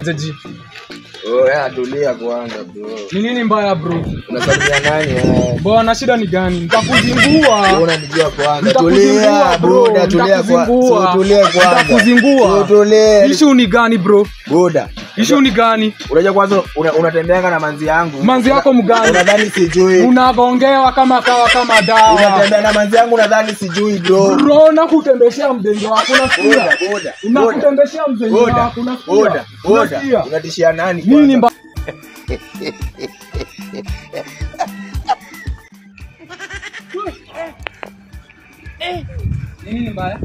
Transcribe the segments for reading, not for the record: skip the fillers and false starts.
Zaji. Tulia kwanza bro. Ni nini mbaya bro? Unasalimia nani Bwana shida ni gani? Nitakuzingua. Unanijua kwanza. Tulia bro, tulia kwanza. Tulia kwanza. Nitakuzingua. Tulia. Issue ni gani bro? Boda. Issue ni gani? Unajua kwanza unatembeanga na manzi yangu. Manzi yako mgani? Unadhani sijui. Unagongewa kama dawa. Unatembea na manzi yangu unadhani sijui bro. Bro nakutembeshea mdengo wako unasikia? Boda. Unakutembeshea mdengo wako unasikia? Boda. Unatishia nani kwanza? Nini mbaya? Nini mbaya?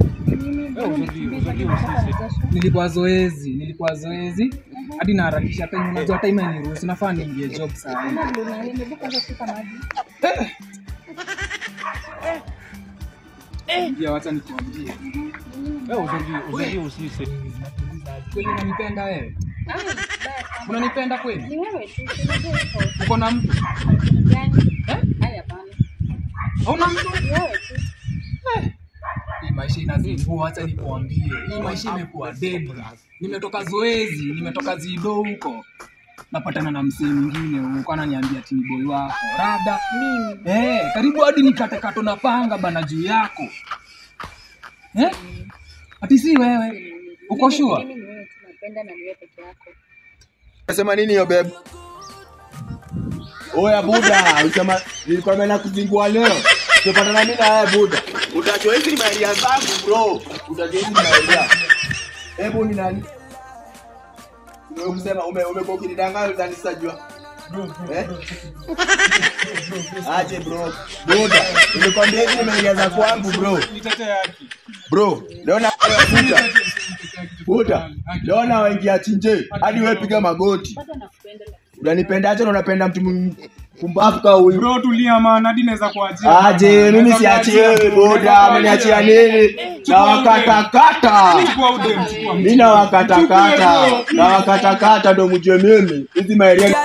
Nilikuwa zoezi. Hadi naharakisha time, unajua time hairuhusu, nafaa niingie job saa hii. Ndio acha nikuambie. Wewe usise. Kweli unanipenda wewe? Unanipenda kweli? Ni wewe tu. Uko na mtu? Gani? Haya bana. Hauna mtu? Ni wewe tu. Hii maisha inazingua, acha nikuambie. Hii maisha imekuwa dead. Nimetoka zoezi, nimetoka zido huko. Napatana na msee mwingine huko ananiambia ati ni boy wako. Rada mimi. Karibu hadi nikatekato na panga bana juu yako. Ati si wewe. Uko sure? Mimi ni wewe tu, napenda na wewe peke yako. Unasema nini hiyo babe? Oya buda, unasema nilikuwa nimeenda kuzingua leo. Tupatana mimi na wewe buda. Utajua hizi maidia zangu bro. Utajua hizi maidia. Hebu ni nani? Umesema umekuwa ukinidanganya utanisajua. Aje bro. Buda, nilikwambia hizi maidia za kwangu bro. Nitetea haki. Bro, leo na buda. Leo na waingia chinje. Hadi wewe piga magoti. Bado nakupenda. Unanipendaje na unapenda mtu kumbafu kama huyu? Bro tulia maana hadi naweza kuachia. Aje mimi siachie wewe boda, mniachia nini? Na wakatakata. Mimi na wakatakata. Na wakatakata ndo mjue mimi. Hizi maeria